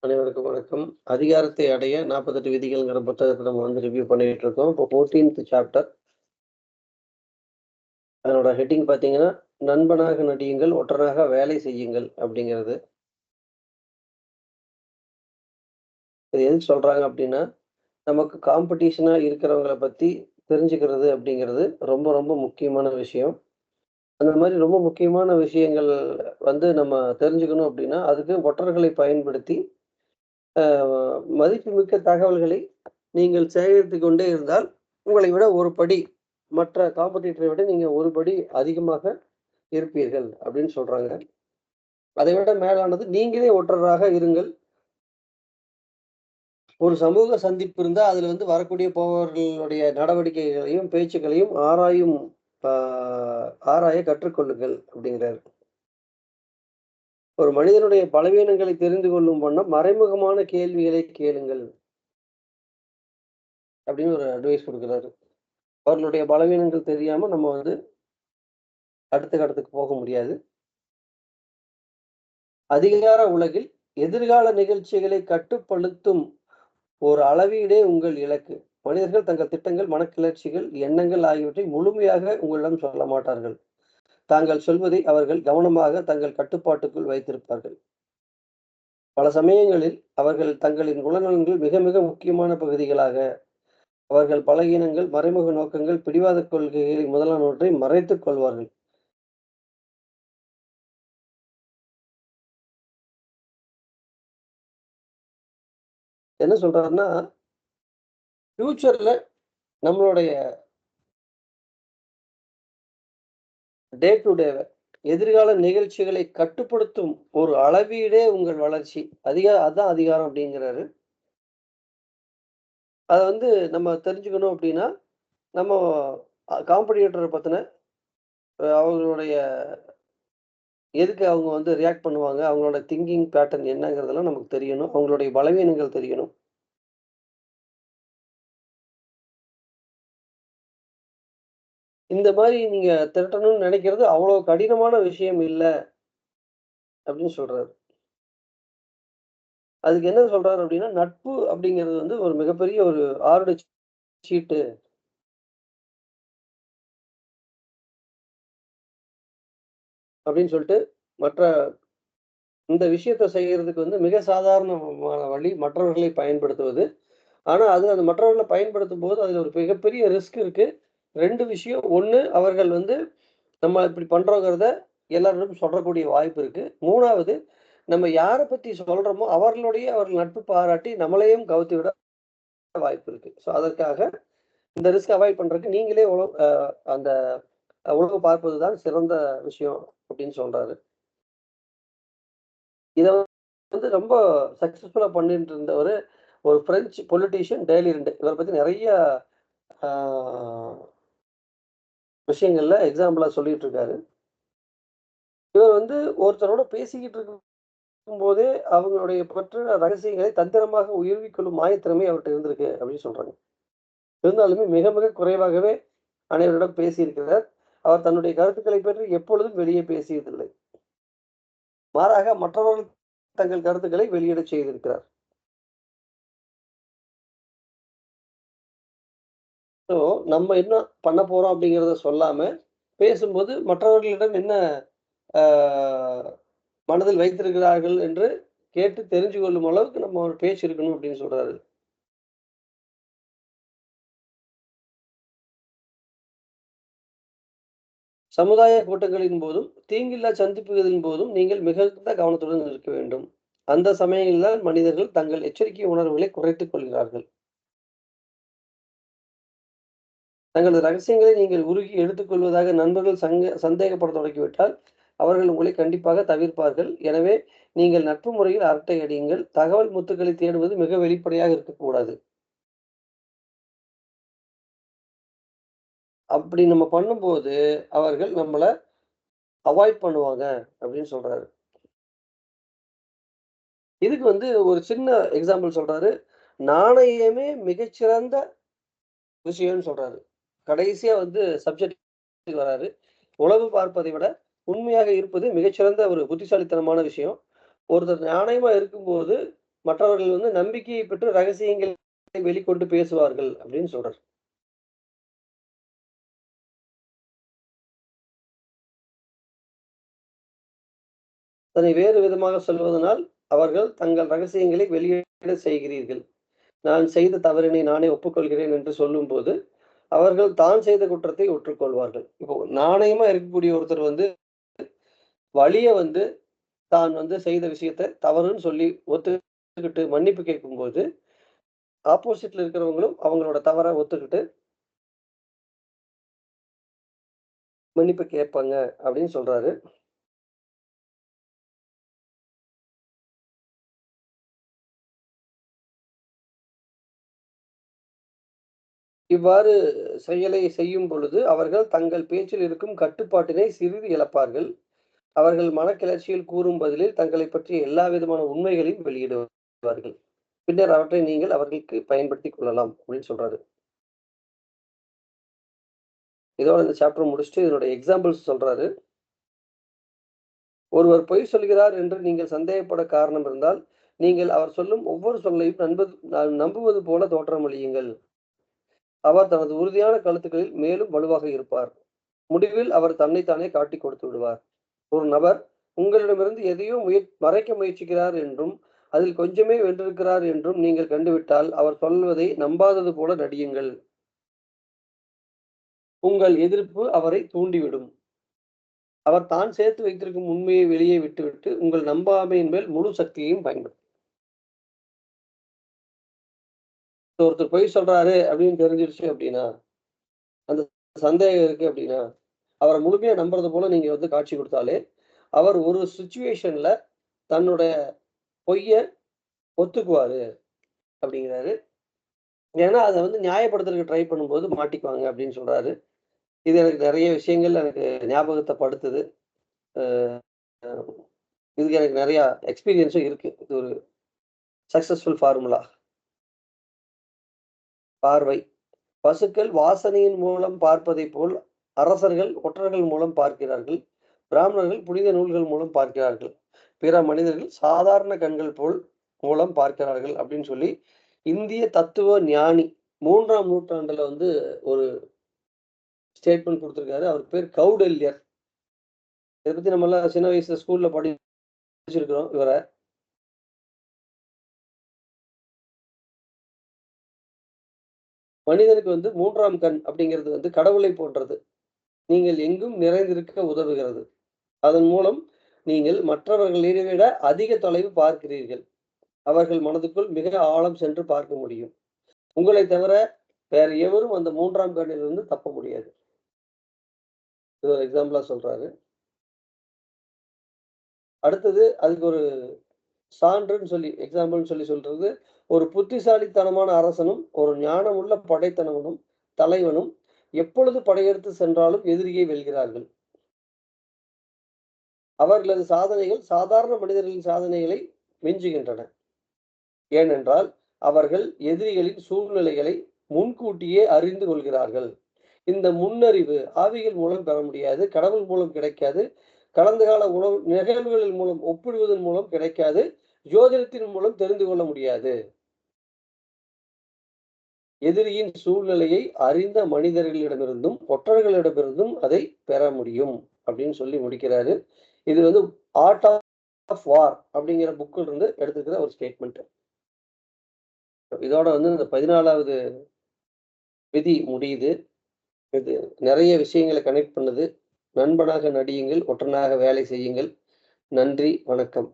அனைவருக்கும் வணக்கம். அதிகாரத்தை அடைய 48 விதிகள்ங்கிற புத்தகத்த நம்ம ரிவ்யூ பண்ணிட்டு இருக்கோம். இப்போ 14th சாப்டர். அதனோட ஹெட்டிங் பார்த்தீங்கன்னா, "நண்பனாக நடியுங்கள், ஒற்றராக வேலை செய்யுங்கள்" அப்படிங்கிறது. இது எதுக்கு சொல்றாங்க அப்படின்னா, நமக்கு காம்படிஷனா இருக்கிறவங்கள பத்தி தெரிஞ்சுக்கிறது அப்படிங்கிறது ரொம்ப ரொம்ப முக்கியமான விஷயம். அந்த மாரி ரொம்ப முக்கியமான விஷயங்கள் நம்ம தெரிஞ்சுக்கணும் அப்படின்னா, அதுக்கு ஒற்றர்களை பயன்படுத்தி, அ மதிப்புமிக்க தகவல்களை நீங்கள் சேகரித்துக் கொண்டே இருந்தால், உங்களை விட ஒரு படி மற்ற காம்படிட்டரை விட நீங்க ஒரு படி அதிகமாக இருப்பீர்கள் அப்படின்னு சொல்றாங்க. அதை விட மேலானது நீங்களே ஒற்றராக இருங்கள். ஒரு சமூக சந்திப்பு இருந்தா, அதுல வரக்கூடிய போபவர்களுடைய நடவடிக்கைகளையும், பேச்சுக்களையும் ஆ ஆராய கற்றுக்கொள்ளுங்கள் அப்படிங்கிறாரு. ஒரு மனிதனுடைய பலவீனங்களை தெரிந்து கொள்ளும் வண்ணம் மறைமுகமான கேள்விகளை கேளுங்கள் அப்படின்னு ஒரு அட்வைஸ் குடுக்குறாரு. அவர்களுடைய பலவீனங்கள் தெரியாம நம்ம அடுத்த கட்டத்துக்கு போக முடியாது. அதிகார உலகில் எதிர்கால நிகழ்ச்சிகளை கட்டுப்படுத்தும் ஒரு அளவீடே உங்கள் இலக்கு. மனிதர்கள் தங்கள் திட்டங்கள், மனக்கிளர்ச்சிகள், எண்ணங்கள் ஆகியவற்றை முழுமையாக உங்களிடம் சொல்ல மாட்டார்கள். தாங்கள் சொல்வதை அவர்கள் கவனமாக தங்கள் கட்டுப்பாட்டுக்குள் வைத்திருப்பார்கள். பல சமயங்களில் அவர்கள் தங்களின் குணநலன்கள் மிக மிக முக்கியமான பகுதிகளாக, அவர்கள் பலகீனங்கள், மறைமுக நோக்கங்கள், பிடிவாத கொள்கைகளை முதலானவற்றை மறைத்துக் கொள்வார்கள். என்ன சொல்றாருன்னா, ஃபியூச்சர்ல நம்மளுடைய டே டு டேவ எதிர்கால நிகழ்ச்சிகளை கட்டுப்படுத்தும் ஒரு அளவீடே உங்கள் வளர்ச்சி. அதான் அதிகாரம் அப்படிங்கிறாரு. அத நம்ம தெரிஞ்சுக்கணும் அப்படின்னா, நம்ம காம்படிட்டர பத்தின அவங்களுடைய எதுக்கு அவங்க ரியாக்ட் பண்ணுவாங்க, அவங்களோட திங்கிங் பேட்டர்ன் என்னங்கிறதெல்லாம் நமக்கு தெரியணும். அவங்களுடைய பலவீனங்கள் தெரியணும். இந்த மாரி நீங்க திரட்டணும்னு நெனைக்கிறது அவ்வளோ கடினமான விஷயம் இல்ல அப்படின்னு சொல்றாரு. அதுக்கு என்ன சொல்றாரு அப்படின்னா, நட்பு அப்படிங்கிறது ஒரு மிகப்பெரிய ஒரு 6 சீட்டு அப்படின்னு சொல்லிட்டு, மற்ற இந்த விஷயத்த செய்யறதுக்கு மிக சாதாரணமான வழி மற்றவர்களை பயன்படுத்துவது. ஆனா, அந்த மற்றவர்கள பயன்படுத்தும்போது அதுல ஒரு மிகப்பெரிய ரிஸ்க் இருக்கு. 2 விஷயம். 1 அவர்கள் நம்ம இப்படி பண்றோங்கிறத எல்லாரிடமும் சொல்லக்கூடிய வாய்ப்பு இருக்கு. 3வது நம்ம யார பத்தி சொல்றோமோ, அவர்கள் நட்பு பாராட்டி நம்மளையும் கவுத்தி விட வாய்ப்பு இருக்கு. அதற்காக இந்த ரிஸ்க் அவாய்ட் பண்றதுக்கு நீங்களே அந்த உளவு பார்ப்பது தான் சிறந்த விஷயம் அப்படின்னு சொல்றாரு. இத ரொம்ப சக்சஸ்ஃபுல்லா பண்ணிட்டு இருந்தவரு, ஒரு பிரெஞ்சு பொலிட்டீஷியன் டேலி 2. இவர பத்தி நெறைய ஆ விஷயங்கள்ல எக்ஸாம்பிளா சொல்லிட்டு இருக்காரு. இவர் ஒருத்தரோட பேசிக்கிட்டு இருக்கும்போதே, அவங்களுடைய பற்றின ரகசியங்களை தந்திரமாக உருவிக் கொள்ளும் மாயத்திறமை அவர்ட்ட இருந்திருக்கு அப்படின்னு சொல்றாங்க. இருந்தாலுமே மிக மிக குறைவாகவே அனைவரிடம் பேசியிருக்கிறார். அவர் தன்னுடைய கருத்துக்களைப் பற்றி எப்பொழுதும் வெளியே பேசியதில்லை. மாறாக மற்றவர்கள் தங்கள் கருத்துக்களை வெளியிடச் செய்திருக்கிறார். ஸோ, நம்ம என்ன பண்ண போறோம் அப்படிங்கிறத சொல்லாம, பேசும்போது மற்றவர்களிடம் என்ன ஆ மனதில் வைத்திருக்கிறார்கள் என்று கேட்டு தெரிஞ்சு கொள்ளும் அளவுக்கு நம்ம ஒரு பேச்சு இருக்கணும் அப்படின்னு சொல்றாரு. சமுதாய கூட்டங்களின் போதும், தீங்கில்லா சந்திப்புகளின் போதும் நீங்கள் மிகுந்த கவனத்துடன் இருக்க வேண்டும். அந்த சமயங்களில் தான் மனிதர்கள் தங்கள் எச்சரிக்கை உணர்வுகளை குறைத்துக் கொள்கிறார்கள். தங்களது ரகசியங்களை நீங்கள் உருகி எடுத்துக்கொள்வதாக நண்பர்கள் சந்தேகப்படத் தொடங்கிவிட்டால், அவர்கள் உங்களை கண்டிப்பாக தவிர்ப்பார்கள். எனவே, நீங்கள் நட்பு முறையில் அரட்டை அடியுங்கள். தகவல் முத்துக்களை தேடுவது மிக வெளிப்படையாக இருக்கக்கூடாது. அப்படி நம்ம பண்ணும்போது, அவர்கள் நம்மள அவாய்ட் பண்ணுவாங்க அப்படின்னு சொல்றாரு. இதுக்கு ஒரு சின்ன எக்ஸாம்பிள் சொல்றாரு. நாணயமே மிகச்சிறந்த விஷயம்னு சொல்றாரு. கடைசியா சப்ஜெக்ட்க்கு வராரு. உளவு பார்ப்பதை விட உண்மையாக இருப்பது மிகச்சிறந்த ஒரு புத்திசாலித்தனமான விஷயம். ஒருத்தர் நாணயமா இருக்கும்போது, மற்றவர்கள் வந்து நம்பிக்கையை பெற்று ரகசியங்களை வெளிக்கொண்டு பேசுவார்கள் அப்படின்னு சொல்றார். அதனை வேறு விதமாக சொல்வதனால், அவர்கள் தங்கள் ரகசியங்களை வெளியிட செய்கிறீர்கள். நான் செய்த தவறினை நானே ஒப்புக்கொள்கிறேன் என்று சொல்லும்போது, அவர்கள் தான் செய்த குற்றத்தை ஒற்றுக்கொள்வார்கள். இப்போ நாணயமா இருக்கக்கூடிய ஒருத்தர் வந்து வலிய வந்து தான் வந்து செய்த விஷயத்த தவறுன்னு சொல்லி ஒத்துக்கிட்டு மன்னிப்பு கேட்கும்போது, ஆப்போசிட்ல இருக்கிறவங்களும் அவங்களோட தவற ஒத்துக்கிட்டு மன்னிப்பு கேட்பாங்க அப்படின்னு சொல்றாரு. இவ்வாறு செயலை செய்யும் பொழுது, அவர்கள் தங்கள் பேச்சில் இருக்கும் கட்டுப்பாட்டினை சிறிது இழப்பார்கள். அவர்கள் மனக்கிளர்ச்சியில் கூறும் பதிலில் தங்களைப் பற்றிய எல்லா விதமான உண்மைகளையும் வெளியிடுவார்கள். பின்னர் அவற்றை நீங்கள் அவர்களுக்கு பயன்படுத்திக் கொள்ளலாம் அப்படின்னு சொல்றாரு. இதோட இந்த சாப்டர் முடிச்சுட்டு இதனுடைய எக்ஸாம்பிள்ஸ் சொல்றாரு. ஒருவர் பொய் சொல்கிறார் என்று நீங்கள் சந்தேகப்பட காரணம் இருந்தால், நீங்கள் அவர் சொல்லும் ஒவ்வொரு சொல்லையும் நம்புவது போல தோற்றமளியுங்கள். அவர் தனது உறுதியான கருத்துக்களில் மேலும் வலுவாக இருப்பார். முடிவில் அவர் தன்னைத்தானே காட்டிக் கொடுத்து விடுவார். ஒரு நபர் உங்களிடமிருந்து எதையோ மறைக்க முயற்சிக்கிறார் என்றும், அதில் கொஞ்சமே வென்றிருக்கிறார் என்றும் நீங்கள் கண்டுவிட்டால், அவர் சொல்வதை நம்பாதது போல நடியுங்கள். உங்கள் எதிர்ப்பு அவரை தூண்டிவிடும். அவர் தான் சேர்த்து வைத்திருக்கும் உண்மையை வெளியே விட்டுவிட்டு, உங்கள் நம்பாமையின் மேல் முழு சக்தியையும் பயன்படுத்தும். ஒருத்தர் பொய் சொல்றாரு அப்படின்னு தெரிஞ்சிருச்சு அப்படின்னா, அந்த சந்தேகம் இருக்கு அப்படின்னா, அவர முழுமையா நம்புறது போல நீங்க வந்து காட்சி குடுத்தாலே, அவர் ஒரு சிச்சுவேஷன்ல தன்னுடைய பொய்ய ஒத்துக்குவாரு அப்படிங்கிறாரு. ஏன்னா, அத வந்து நியாயப்படுத்துறதுக்கு ட்ரை பண்ணும்போது மாட்டிக்குவாங்க அப்படின்னு சொல்றாரு. இது எனக்கு நெறைய விஷயங்கள் எனக்கு ஞாபகத்த படுத்துது. அ இதுக்கு எனக்கு நெறையா எக்ஸ்பீரியன்ஸும் இருக்கு. இது ஒரு சக்சஸ்ஃபுல் ஃபார்முலா. பார்வை. பசுக்கள் வாசனையின் மூலம் பார்ப்பதைப் போல், அரசர்கள் ஒற்றர்கள் மூலம் பார்க்கிறார்கள். பிராமணர்கள் புனித நூல்கள் மூலம் பார்க்கிறார்கள். பிற மனிதர்கள் சாதாரண கண்கள் போல் மூலம் பார்க்கிறார்கள் அப்படின்னு சொல்லி, இந்திய தத்துவ ஞானி 3ஆம் நூற்றாண்டுல வந்து ஒரு ஸ்டேட்மெண்ட் குடுத்திருக்காரு. அவர் பேர் கௌடல்யர். இத பத்தி நம்மலாம் சின்ன வயசுல ஸ்கூல்ல படிச்சிருக்கிறோம் இவர. மனிதனுக்கு வந்து 3ஆம் கண் அப்படிங்கிறது வந்து கடவுளை போன்றது. நீங்கள் எங்கும் நிறைந்திருக்க உதவுகிறது. அதன் மூலம் நீங்கள் மற்றவர்களை விட அதிக தொலைவு பார்க்கிறீர்கள். அவர்கள் மனதுக்குள் மிக ஆழம் சென்று பார்க்க முடியும். உங்களைத் தவிர வேற எவரும் அந்த 3ஆம் கண்ணிலிருந்து தப்ப முடியாது. இது ஒரு எக்ஸாம்பிளா சொல்றாரு. அடுத்தது அதுக்கு ஒரு சான்றுன்னு சொல்லி எக்ஸாம்பிள்ன்னு சொல்லி சொல்றது, ஒரு புத்திசாலித்தனமான அரசனும், ஒரு ஞானமுள்ள படைத்தனவனும், தலைவனும் எப்பொழுது படையெடுத்து சென்றாலும் எதிரியை வெல்கிறார்கள். அவர்களது சாதனைகள் சாதாரண மனிதர்களின் சாதனைகளை மிஞ்சுகின்றன. ஏனென்றால், அவர்கள் எதிரிகளின் சூழ்நிலைகளை முன்கூட்டியே அறிந்து கொள்கிறார்கள். இந்த முன்னறிவு ஆவிகள் மூலம் பெற முடியாது. கடவுள் மூலம் கிடைக்காது. கடந்த கால நிகழ்வுகளின் மூலம் ஒப்பிடுவதன் மூலம் கிடைக்காது. ஜோதிடத்தின் மூலம் தெரிந்து கொள்ள முடியாது. எதிரியின் சூழ்நிலையை அறிந்த மனிதர்களிடமிருந்தும், ஒற்றர்களிடமிருந்தும் அதை பெற முடியும். அப்படின்னு சொல்லி முடிக்கிறாரு. இது வந்து ஆர்ட் ஆஃப் வார் அப்படிங்கிற புக்ல இருந்து எடுத்துக்கிற ஒரு ஸ்டேட்மெண்ட். இதோட வந்து இந்த 14வது விதி முடியுது. இது நெறைய விஷயங்கள கனெக்ட் பண்ணுது. நண்பனாக நடியுங்கள், ஒற்றனாக வேலை செய்யுங்கள். நன்றி, வணக்கம்.